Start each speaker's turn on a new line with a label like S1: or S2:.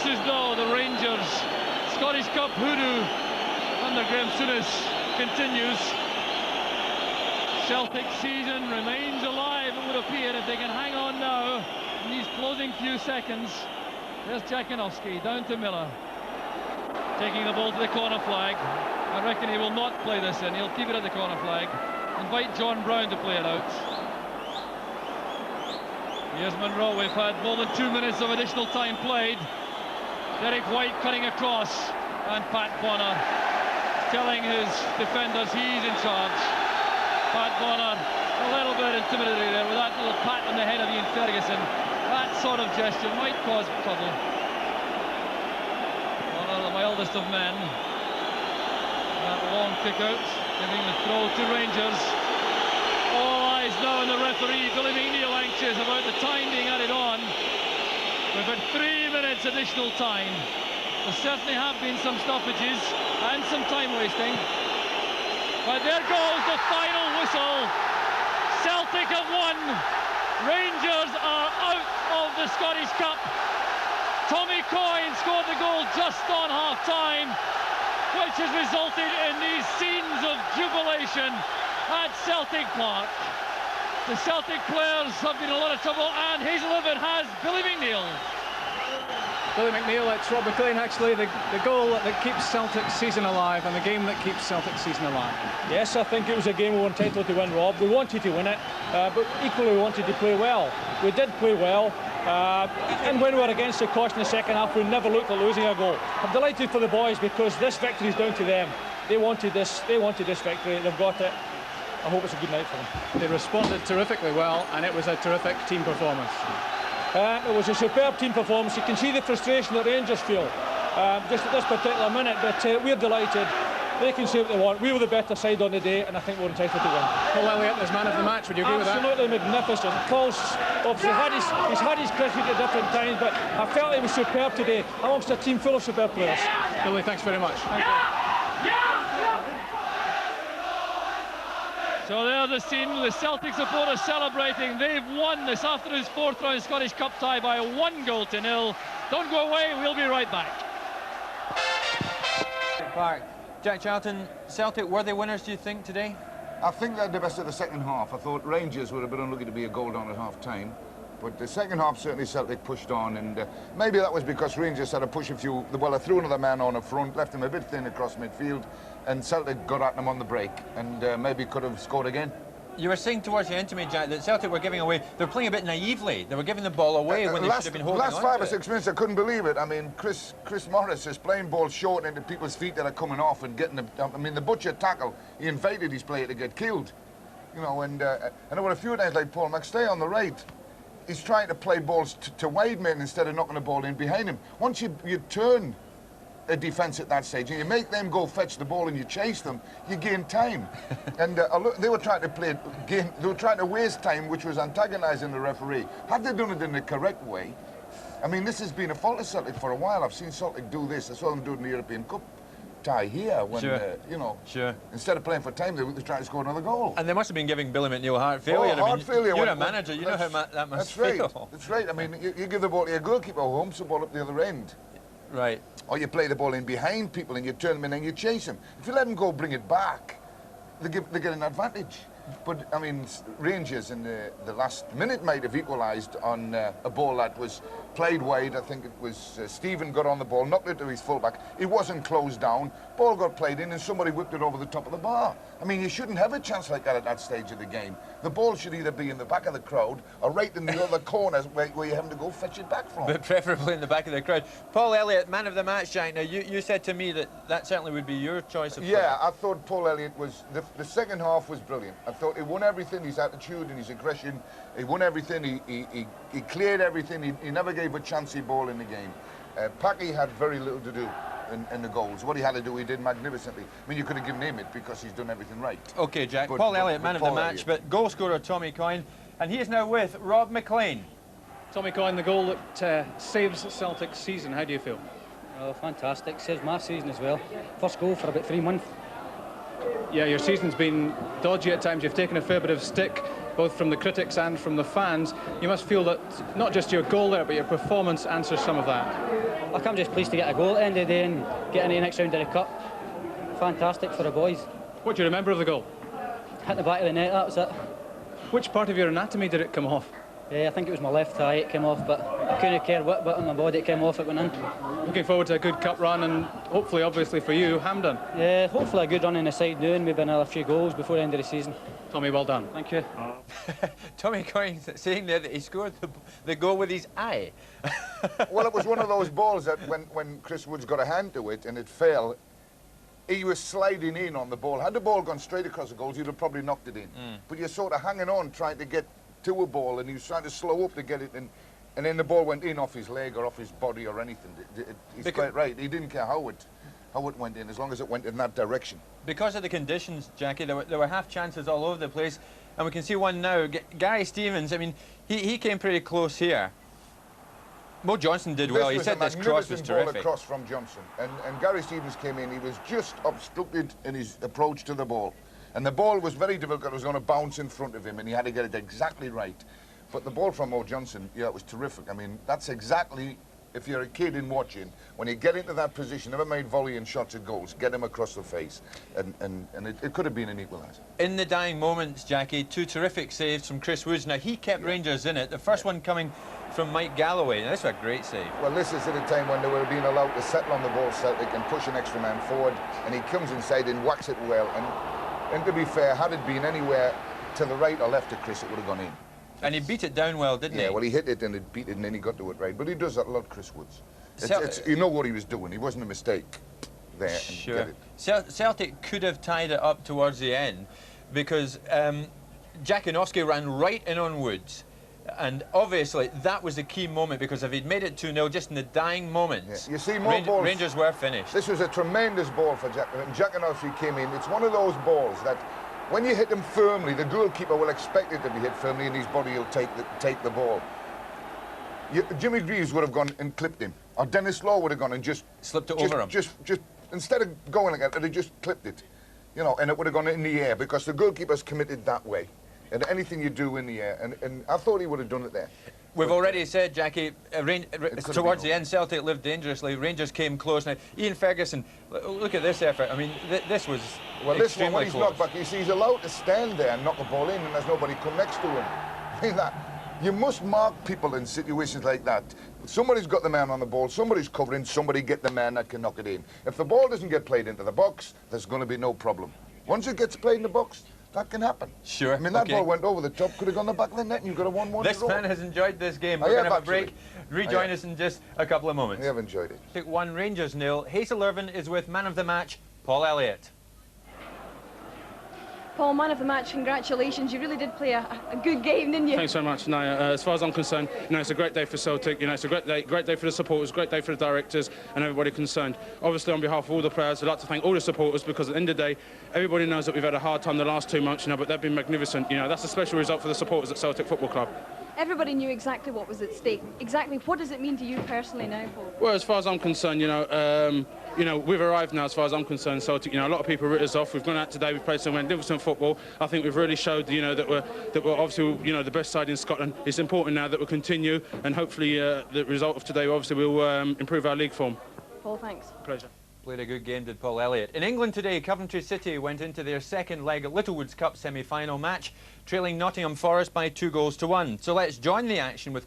S1: as though the Rangers Scottish Cup hoodoo under Graham Souness continues. Celtic season remains alive, it would appear, if they can hang on now in these closing few seconds. There's Jakinowski down to Miller, taking the ball to the corner flag. I reckon he will not play this in, he'll keep it at the corner flag. Invite John Brown to play it out. Here's Monroe. We've had more than 2 minutes of additional time played. Derek White cutting across, and Pat Bonner telling his defenders he's in charge. Pat Bonner a little bit intimidated there with that little pat on the head of Ian Ferguson. That sort of gesture might cause trouble. Bonner, the mildest of men. That long kick out, giving the throw to Rangers. All eyes now on the referee, Billy McNeill, anxious about the time being added on. We've had 3 minutes additional time. There certainly have been some stoppages and some time wasting. But there goes the final whistle. Celtic have won. Rangers are out of the Scottish Cup. Tommy Coyne scored the goal just on half-time, which has resulted in these scenes of jubilation at Celtic Park. The Celtic players have been in a lot of trouble, and Hazelhaven has Billy McNeill.
S2: Billy McNeill, it's Rob McLean, actually, the goal that keeps Celtic's season alive and the game that keeps Celtic's season alive.
S3: Yes, I think it was a game we were entitled to win, Rob. We wanted to win it, but equally we wanted to play well. We did play well, and when we were against the cost in the second half, we never looked at losing a goal. I'm delighted for the boys because this victory is down to them. They wanted this victory, they've got it. I hope it's a good night for them.
S2: They responded terrifically well, and it was a terrific team performance.
S3: It was a superb team performance. You can see the frustration that Rangers feel just at this particular minute, but we're delighted. They can say what they want. We were the better side on the day, and I think we're entitled to win.
S2: Paul Elliott is man of the match. Would you agree with that?
S3: Absolutely magnificent. Paul's obviously he's had his critique at different times, but I felt he was superb today amongst a team full of superb players.
S2: Billy, thanks very much. Thank you.
S1: So there's the scene, the Celtic supporters celebrating. They've won this afternoon's fourth round Scottish Cup tie by 1-0. Don't go away, we'll be right back.
S4: Park. Jack Charlton, Celtic, were they winners, do you think, today?
S5: I think they had the best of the second half. I thought Rangers were a bit unlucky to be a goal down at half-time. But the second half, certainly Celtic pushed on, and maybe that was because Rangers had to push a few... Well, they threw another man on up front, left him a bit thin across midfield, and Celtic got at them on the break, and maybe could have scored again.
S4: You were saying towards the end to me, Jack, that Celtic were giving away... They were playing a bit naively. They were giving the ball away when they should have been holding on to it.
S5: Last 5 or 6 minutes, I couldn't believe it. I mean, Chris Morris is playing balls short into people's feet that are coming off and getting them... I mean, the butcher tackle, he invited his player to get killed. You know, and there were a few times like Paul McStay on the right. He's trying to play balls to wide men instead of knocking the ball in behind him. Once you turn a defence at that stage and you make them go fetch the ball and you chase them, you gain time. And they were trying to play game. They were trying to waste time, which was antagonising the referee. Had they done it in the correct way, I mean, this has been a fault of Celtic for a while. I've seen Celtic do this. I saw them do it in the European Cup tie here when, you know, instead of playing for time, they were trying to score another goal.
S4: And they must have been giving Billy McNeill heart failure.
S5: Heart failure.
S4: You're a manager, you know how that must feel.
S5: That's right. I mean, you give the ball to your goalkeeper who humps the ball up the other end.
S4: Right.
S5: Or you play the ball in behind people and you turn them in and you chase them. If you let them go bring it back, they get an advantage. But, I mean, Rangers in the last minute might have equalised on a ball that was played wide. I think it was Stephen got on the ball, knocked it to his fullback. It wasn't closed down. Ball got played in and somebody whipped it over the top of the bar. I mean, you shouldn't have a chance like that at that stage of the game. The ball should either be in the back of the crowd or right in the other corners where you're having to go fetch it back from.
S4: But preferably in the back of the crowd. Paul Elliott, man of the match, Jack. Now, you said to me that certainly would be your choice of player.
S5: Yeah, I thought Paul Elliott was... The second half was brilliant. I thought he won everything, his attitude and his aggression. He won everything, he cleared everything, he never gave a chancy ball in the game. Packy had very little to do in the goals. What he had to do, he did magnificently. I mean, you could have given him it because he's done everything right.
S4: OK, Jack. Paul Elliott, man of the match, but goal scorer Tommy Coyne. And he is now with Rob McLean.
S2: Tommy Coyne, the goal that saves Celtic's season. How do you feel?
S6: Oh, fantastic. Saves my season as well. First goal for about 3 months.
S2: Yeah, your season's been dodgy at times. You've taken a fair bit of stick, both from the critics and from the fans. You must feel that not just your goal there, but your performance answers some of that.
S6: Look, I'm just pleased to get a goal at the end of the day and get into the next round of the cup. Fantastic for the boys.
S2: What do you remember of the goal?
S6: Hit the back of the net, that was it.
S2: Which part of your anatomy did it come off?
S6: I think it was my left thigh it came off, but I couldn't care what bit on my body it came off, it went in.
S2: Looking forward to a good cup run and hopefully, obviously for you, Hampden.
S6: Hopefully a good run in the side now and maybe another few goals before the end of the season.
S2: Tommy, well done.
S6: Thank you.
S4: Tommy Coyne saying there that he scored the goal with his eye.
S5: Well, it was one of those balls that when Chris Woods got a hand to it and it fell, he was sliding in on the ball. Had the ball gone straight across the goals, he'd have probably knocked it in. But you're sort of hanging on, trying to get to a ball, and he was trying to slow up to get it in, and then the ball went in off his leg or off his body or anything. He's quite right. He didn't care how it went in, as long as it went in that direction.
S4: Because of the conditions, Jackie, there were half chances all over the place, and we can see one now. Gary Stevens, I mean, he came pretty close here. Mo Johnson did well. He said this cross was terrific.
S5: Ball across from Johnson, and Gary Stevens came in. He was just obstructed in his approach to the ball, and the ball was very difficult. It was going to bounce in front of him, and he had to get it exactly right. But the ball from Mo Johnson, yeah, it was terrific. I mean, that's exactly, if you're a kid in watching, when you get into that position, never mind volleying shots at goals, get him across the face, and it could have been an equaliser.
S4: In the dying moments, Jackie, two terrific saves from Chris Woods. Now, he kept Rangers in it. The first one coming from Mike Galloway. Now, this was a great save.
S5: Well, this is at a time when they were being allowed to settle on the ball, Celtic, and push an extra man forward, and he comes inside and whacks it well. And to be fair, had it been anywhere to the right or left of Chris, it would have gone in.
S4: And he beat it down well, didn't he?
S5: Yeah, well, he hit it and it beat it, and then he got to it right. But he does that a lot, Chris Woods. You know what he was doing. He wasn't a mistake there.
S4: Sure.
S5: And get it.
S4: Celtic could have tied it up towards the end because Jakinowski ran right in on Woods. And obviously, that was the key moment, because if he'd made it 2-0 just in the dying moments,
S5: you see more balls.
S4: Rangers were finished.
S5: This was a tremendous ball for Jack. And Jakinowski came in. It's one of those balls that when you hit him firmly, the goalkeeper will expect it to be hit firmly, and his body will take the ball. Jimmy Greaves would have gone and clipped him, or Dennis Law would have gone and just
S4: slipped it over him.
S5: Just instead of going like that, they just clipped it, you know, and it would have gone in the air, because the goalkeeper's committed that way. And anything you do in the air, and I thought he would have done it there.
S4: We've already said, Jackie, towards the end, Celtic lived dangerously. Rangers came close. Now, Ian Ferguson, look at this effort. I mean, this was
S5: this one, when he's
S4: close.
S5: knocked back, you see, he's allowed to stand there and knock a ball in, and there's nobody come next to him. I mean, you must mark people in situations like that. Somebody's got the man on the ball, somebody's covering, somebody get the man that can knock it in. If the ball doesn't get played into the box, there's going to be no problem. Once it gets played in the box, that can happen.
S4: Sure.
S5: I mean, that ball went over the top, could have gone the back of the net, and you've got a 1-1
S4: This
S5: draw.
S4: man has enjoyed this game. We're going to have a break. Rejoin us in just a couple of moments.
S5: I have enjoyed it.
S4: Celtic 1, Rangers 0. Hazel Irvine is with man of the match, Paul Elliott.
S7: Paul, man of the match, congratulations. You really did play a good game, didn't you?
S8: Thanks so much. No, as far as I'm concerned, it's a great day for Celtic. It's a great day for the supporters, great day for the directors and everybody concerned. Obviously, on behalf of all the players, I'd like to thank all the supporters, because at the end of the day, everybody knows that we've had a hard time the last 2 months, but they've been magnificent. That's a special result for the supporters at Celtic Football Club.
S7: Everybody knew exactly what was at stake. Exactly what does it mean to you personally now, Paul?
S8: Well, as far as I'm concerned, we've arrived now. As far as I'm concerned, Celtic. A lot of people wrote us off. We've gone out today. We've played some magnificent football. I think we've really showed, that we're obviously, the best side in Scotland. It's important now that we continue, and hopefully the result of today, obviously, will improve our league form.
S7: Paul, thanks.
S8: Pleasure.
S4: Played a good game, did Paul Elliott. In England today, Coventry City went into their second leg at Littlewoods Cup semi-final match, trailing Nottingham Forest by 2-1. So let's join the action with